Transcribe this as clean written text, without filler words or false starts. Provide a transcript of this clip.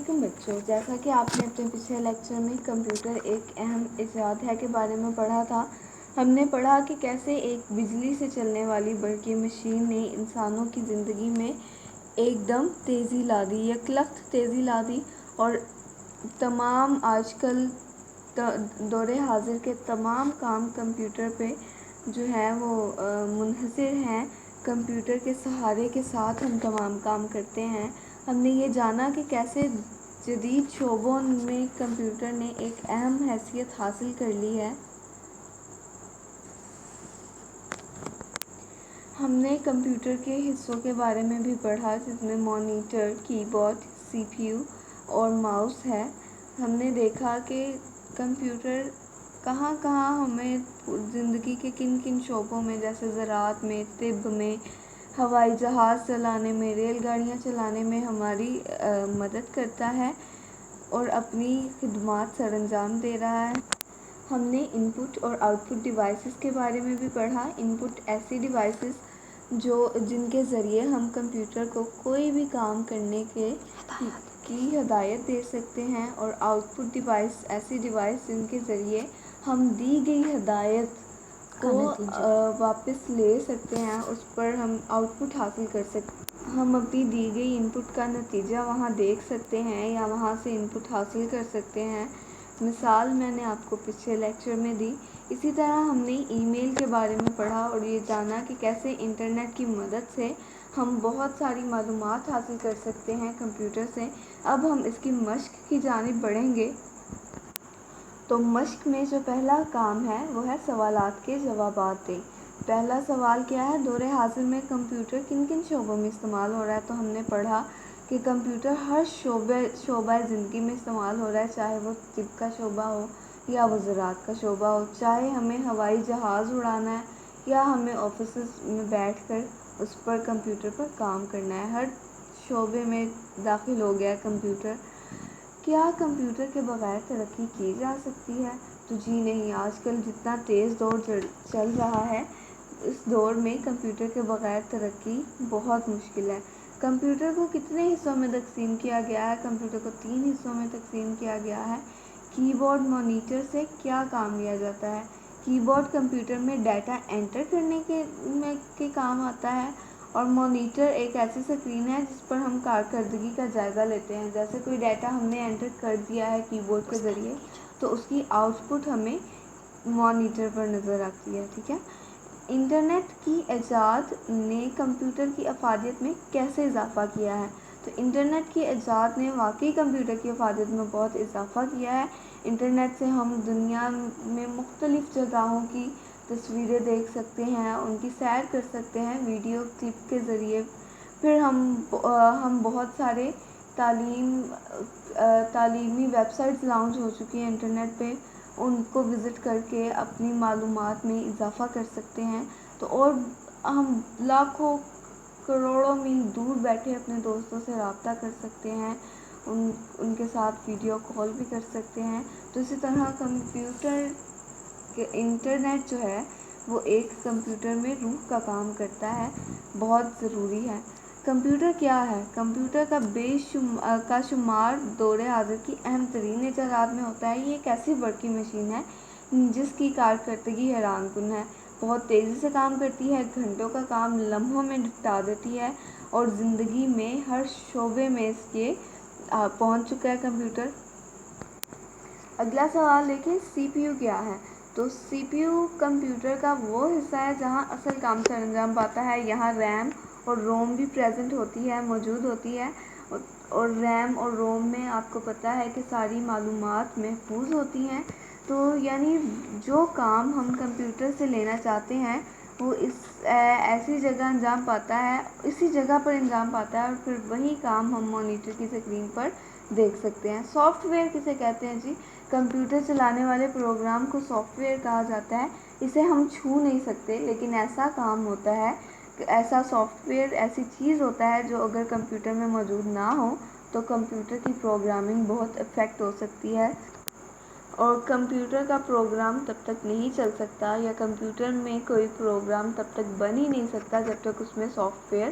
علیکم بچوں، جیسا کہ آپ نے اپنے پچھلے لیکچر میں کمپیوٹر ایک اہم ایجاد ہے کے بارے میں پڑھا تھا۔ ہم نے پڑھا کہ کیسے ایک بجلی سے چلنے والی برقی مشین نے انسانوں کی زندگی میں ایک دم تیزی لا دی، یکلخت تیزی لا دی، اور تمام آج کل دور حاضر کے تمام کام کمپیوٹر پہ جو ہے وہ منحصر ہیں۔ کمپیوٹر کے سہارے کے ساتھ ہم تمام کام کرتے ہیں۔ ہم نے یہ جانا کہ کیسے جدید شعبوں میں کمپیوٹر نے ایک اہم حیثیت حاصل کر لی ہے۔ ہم نے کمپیوٹر کے حصوں کے بارے میں بھی پڑھا، جس میں مانیٹر، کی بورڈ، سی پی یو اور ماؤس ہے۔ ہم نے دیکھا کہ کمپیوٹر کہاں کہاں ہمیں زندگی کے کن کن شعبوں میں، جیسے زراعت میں، طب میں، ہوائی جہاز چلانے میں، ریل گاڑیاں چلانے میں ہماری مدد کرتا ہے اور اپنی خدمات سر انجام دے رہا ہے۔ ہم نے ان پٹ اور آؤٹ پٹ ڈیوائسز کے بارے میں بھی پڑھا۔ ان پٹ ایسی ڈیوائسز جن کے ذریعے ہم کمپیوٹر کو کوئی بھی کام کرنے کی ہدایت دے سکتے ہیں، اور آؤٹ پٹ ڈیوائس ایسی ڈیوائس جن کے ذریعے ہم دی گئی ہدایت کو واپس لے سکتے ہیں، اس پر ہم آؤٹ پٹ حاصل کر سکتے ہیں۔ ہم اپنی دی گئی ان پٹ کا نتیجہ وہاں دیکھ سکتے ہیں یا وہاں سے ان پٹ حاصل کر سکتے ہیں۔ مثال میں نے آپ کو پچھلے لیکچر میں دی۔ اسی طرح ہم نے ای میل کے بارے میں پڑھا اور یہ جانا کہ کیسے انٹرنیٹ کی مدد سے ہم بہت ساری معلومات حاصل کر سکتے ہیں کمپیوٹر سے۔ اب ہم اس کی مشق کی جانب بڑھیں گے۔ تو مشق میں جو پہلا کام ہے وہ ہے سوالات کے جوابات دیں۔ پہلا سوال کیا ہے؟ دور حاضر میں کمپیوٹر کن کن شعبوں میں استعمال ہو رہا ہے؟ تو ہم نے پڑھا کہ کمپیوٹر ہر شعبہ زندگی میں استعمال ہو رہا ہے، چاہے وہ طب کا شعبہ ہو یا وہ زراعت کا شعبہ ہو، چاہے ہمیں ہوائی جہاز اڑانا ہے یا ہمیں آفسز میں بیٹھ کر اس پر کمپیوٹر پر کام کرنا ہے۔ ہر شعبے میں داخل ہو گیا ہے کمپیوٹر۔ کیا کمپیوٹر کے بغیر ترقی کی جا سکتی ہے؟ تو جی نہیں۔ آج کل جتنا تیز دور چل رہا ہے، اس دور میں کمپیوٹر کے بغیر ترقی بہت مشکل ہے۔ کمپیوٹر کو کتنے حصوں میں تقسیم کیا گیا ہے؟ کمپیوٹر کو 3 حصوں میں تقسیم کیا گیا ہے۔ کی بورڈ مانیٹر سے کیا کام لیا جاتا ہے؟ کی بورڈ کمپیوٹر میں ڈیٹا انٹر کرنے کے کام آتا ہے، اور مانیٹر ایک ایسی اسکرین ہے جس پر ہم کارکردگی کا جائزہ لیتے ہیں۔ جیسے کوئی ڈیٹا ہم نے انٹر کر دیا ہے کی بورڈ کے ذریعے، تو اس کی آؤٹ پٹ ہمیں مانیٹر پر نظر آتی ہے، ٹھیک ہے۔ انٹرنیٹ کی ایجاد نے کمپیوٹر کی افادیت میں کیسے اضافہ کیا ہے؟ تو انٹرنیٹ کی ایجاد نے واقعی کمپیوٹر کی افادیت میں بہت اضافہ کیا ہے۔ انٹرنیٹ سے ہم دنیا میں مختلف جگہوں کی تصویریں دیکھ سکتے ہیں، ان کی سیر کر سکتے ہیں ویڈیو کلپ کے ذریعے۔ پھر ہم بہت سارے تعلیمی ویب سائٹس لانچ ہو چکی ہیں انٹرنیٹ پہ، ان کو وزٹ کر کے اپنی معلومات میں اضافہ کر سکتے ہیں۔ تو اور ہم لاکھوں کروڑوں میل دور بیٹھے اپنے دوستوں سے رابطہ کر سکتے ہیں، ان کے ساتھ ویڈیو کال بھی کر سکتے ہیں۔ تو اسی طرح انٹرنیٹ جو ہے وہ ایک کمپیوٹر میں روح کا کام کرتا ہے، بہت ضروری ہے۔ کمپیوٹر کیا ہے؟ کمپیوٹر کا شمار دور حاضر کی اہم ترین ایجادات میں ہوتا ہے۔ یہ ایک ایسی برقی مشین ہے جس کی کارکردگی حیران کن ہے، بہت تیزی سے کام کرتی ہے، گھنٹوں کا کام لمحوں میں نپٹا دیتی ہے، اور زندگی میں ہر شعبے میں اس کے پہنچ چکا ہے کمپیوٹر۔ اگلا سوال دیکھیں، سی پی یو کیا ہے؟ تو سی پی یو کمپیوٹر کا وہ حصہ ہے جہاں اصل کام سر انجام پاتا ہے۔ یہاں ریم اور روم بھی موجود ہوتی ہے، اور ریم اور روم میں آپ کو پتہ ہے کہ ساری معلومات محفوظ ہوتی ہیں۔ تو یعنی جو کام ہم کمپیوٹر سے لینا چاہتے ہیں وہ ایسی جگہ انجام پاتا ہے، اسی جگہ پر انجام پاتا ہے، اور پھر وہی کام ہم مانیٹر کی اسکرین پر دیکھ سکتے ہیں۔ سافٹ ویئر کسے کہتے ہیں جی؟ کمپیوٹر چلانے والے پروگرام کو سافٹ ویئر کہا جاتا ہے۔ اسے ہم چھو نہیں سکتے، لیکن ایسا کام ہوتا ہے، ایسا سافٹ ویئر ایسی چیز ہوتا ہے جو اگر کمپیوٹر میں موجود نہ ہو تو کمپیوٹر کی پروگرامنگ بہت افیکٹ ہو سکتی ہے، اور کمپیوٹر کا پروگرام تب تک نہیں چل سکتا، یا کمپیوٹر میں کوئی پروگرام تب تک بن ہی نہیں سکتا جب تک اس میں سافٹ ویئر